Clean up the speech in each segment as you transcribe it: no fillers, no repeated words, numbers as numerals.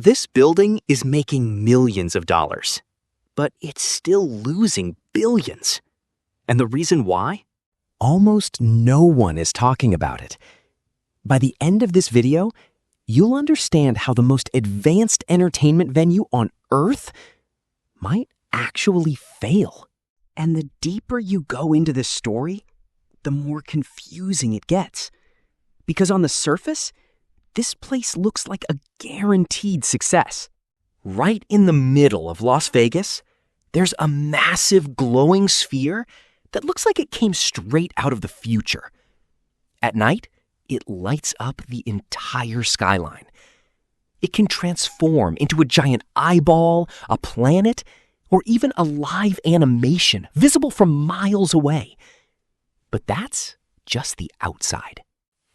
This building is making millions of dollars, but it's still losing billions. And the reason why? Almost no one is talking about it. By the end of this video, you'll understand how the most advanced entertainment venue on Earth might actually fail. And the deeper you go into this story, the more confusing it gets. Because on the surface, this place looks like a guaranteed success. Right in the middle of Las Vegas, there's a massive glowing sphere that looks like it came straight out of the future. At night, it lights up the entire skyline. It can transform into a giant eyeball, a planet, or even a live animation visible from miles away. But that's just the outside.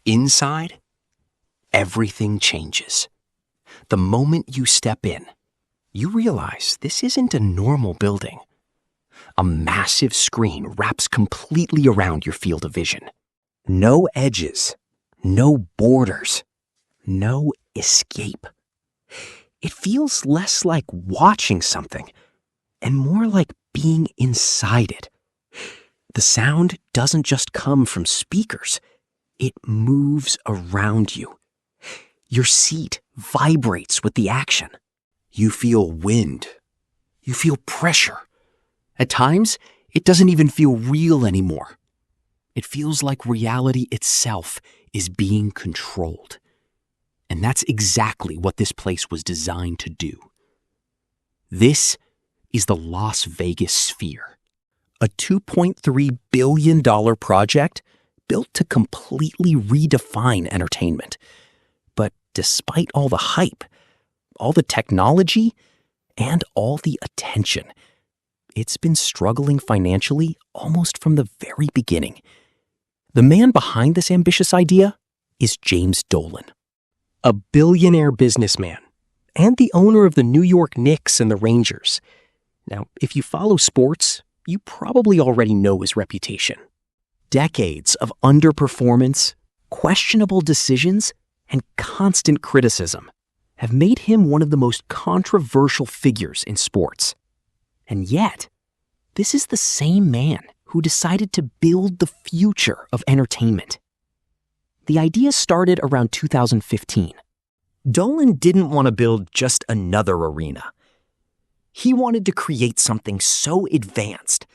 Inside, everything changes. The moment you step in, you realize this isn't a normal building. A massive screen wraps completely around your field of vision. No edges, no borders, no escape. It feels less like watching something and more like being inside it. The sound doesn't just come from speakers. It moves around you. Your seat vibrates with the action. You feel wind. You feel pressure. At times, it doesn't even feel real anymore. It feels like reality itself is being controlled. And that's exactly what this place was designed to do. This is the Las Vegas Sphere, a $2.3 billion project built to completely redefine entertainment. But despite all the hype, all the technology, and all the attention, it's been struggling financially almost from the very beginning. The man behind this ambitious idea is James Dolan, a billionaire businessman and the owner of the New York Knicks and the Rangers. Now, if you follow sports, you probably already know his reputation. Decades of underperformance, questionable decisions, and constant criticism have made him one of the most controversial figures in sports. And yet, this is the same man who decided to build the future of entertainment. The idea started around 2015. Dolan didn't want to build just another arena. He wanted to create something so advanced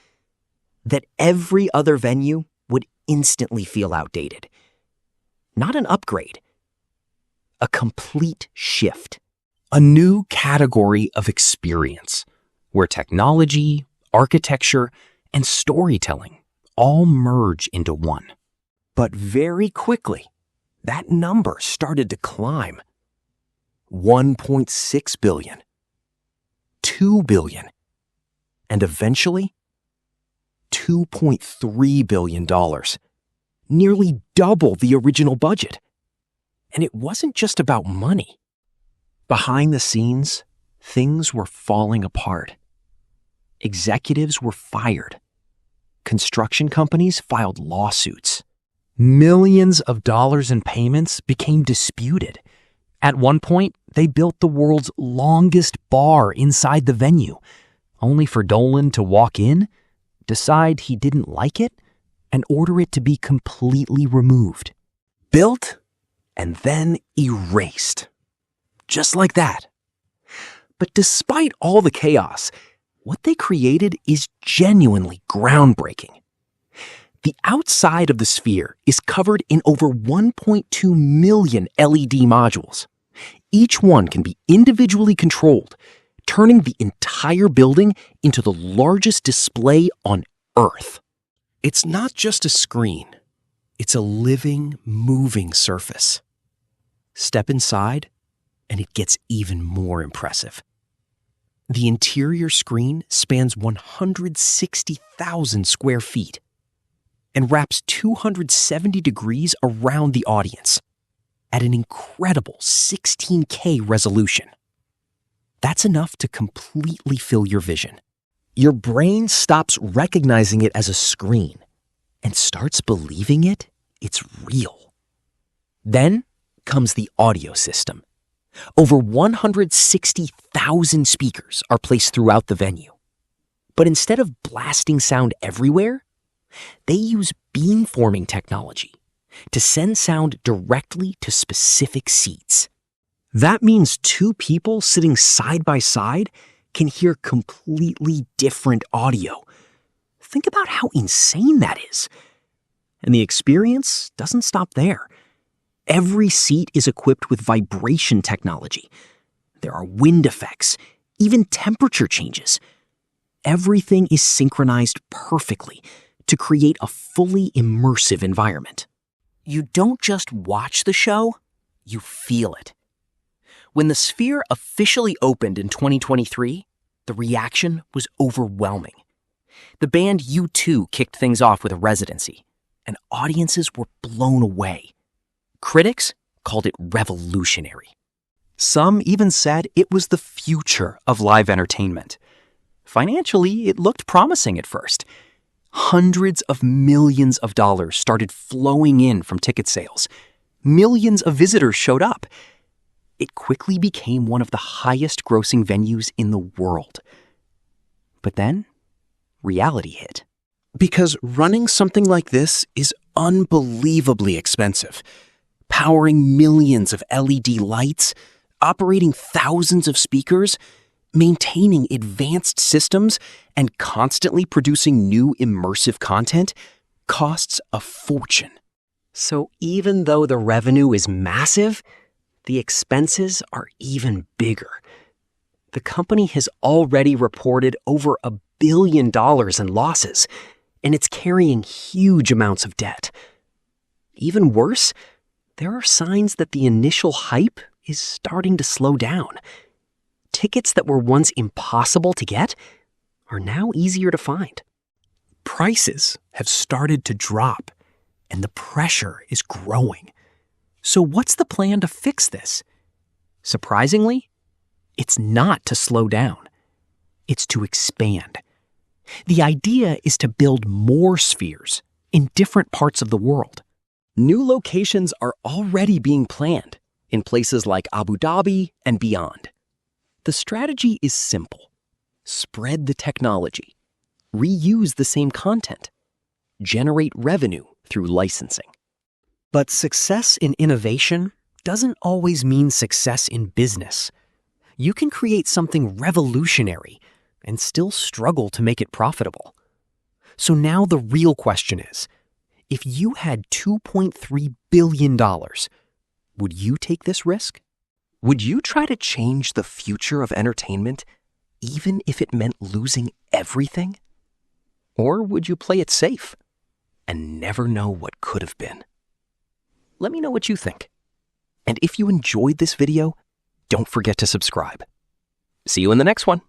that every other venue would instantly feel outdated. Not an upgrade, a complete shift. A new category of experience where technology, architecture, and storytelling all merge into one. But very quickly, that number started to climb. 1.6 billion, 2 billion, and eventually $2.3 billion, nearly double the original budget. And it wasn't just about money. Behind the scenes, things were falling apart. Executives were fired. Construction companies filed lawsuits. Millions of dollars in payments became disputed. At one point, they built the world's longest bar inside the venue, only for Dolan to walk in, decide he didn't like it, and order it to be completely removed. Built and then erased. Just like that. But despite all the chaos, what they created is genuinely groundbreaking. The outside of the sphere is covered in over 1.2 million LED modules. Each one can be individually controlled, turning the entire building into the largest display on Earth. It's not just a screen. It's a living, moving surface. Step inside, and it gets even more impressive. The interior screen spans 160,000 square feet and wraps 270 degrees around the audience at an incredible 16K resolution. That's enough to completely fill your vision. Your brain stops recognizing it as a screen and starts believing it's real. Then comes the audio system. Over 160,000 speakers are placed throughout the venue. But instead of blasting sound everywhere, they use beamforming technology to send sound directly to specific seats. That means two people sitting side by side can hear completely different audio. Think about how insane that is. And the experience doesn't stop there. Every seat is equipped with vibration technology. There are wind effects, even temperature changes. Everything is synchronized perfectly to create a fully immersive environment. You don't just watch the show, you feel it. When the Sphere officially opened in 2023, the reaction was overwhelming. The band U2 kicked things off with a residency, and audiences were blown away. Critics called it revolutionary. Some even said it was the future of live entertainment. Financially, it looked promising at first. Hundreds of millions of dollars started flowing in from ticket sales. Millions of visitors showed up. It quickly became one of the highest-grossing venues in the world. But then, reality hit. Because running something like this is unbelievably expensive. Powering millions of LED lights, operating thousands of speakers, maintaining advanced systems, and constantly producing new immersive content costs a fortune. So even though the revenue is massive, the expenses are even bigger. The company has already reported over $1 billion in losses, and it's carrying huge amounts of debt. Even worse, there are signs that the initial hype is starting to slow down. Tickets that were once impossible to get are now easier to find. Prices have started to drop, and the pressure is growing. So what's the plan to fix this? Surprisingly, it's not to slow down. It's to expand. The idea is to build more spheres in different parts of the world. New locations are already being planned in places like Abu Dhabi and beyond. The strategy is simple. Spread the technology. Reuse the same content. Generate revenue through licensing. But success in innovation doesn't always mean success in business. You can create something revolutionary and still struggle to make it profitable. So now the real question is, if you had $2.3 billion, would you take this risk? Would you try to change the future of entertainment, even if it meant losing everything? Or would you play it safe and never know what could have been? Let me know what you think. And if you enjoyed this video, don't forget to subscribe. See you in the next one.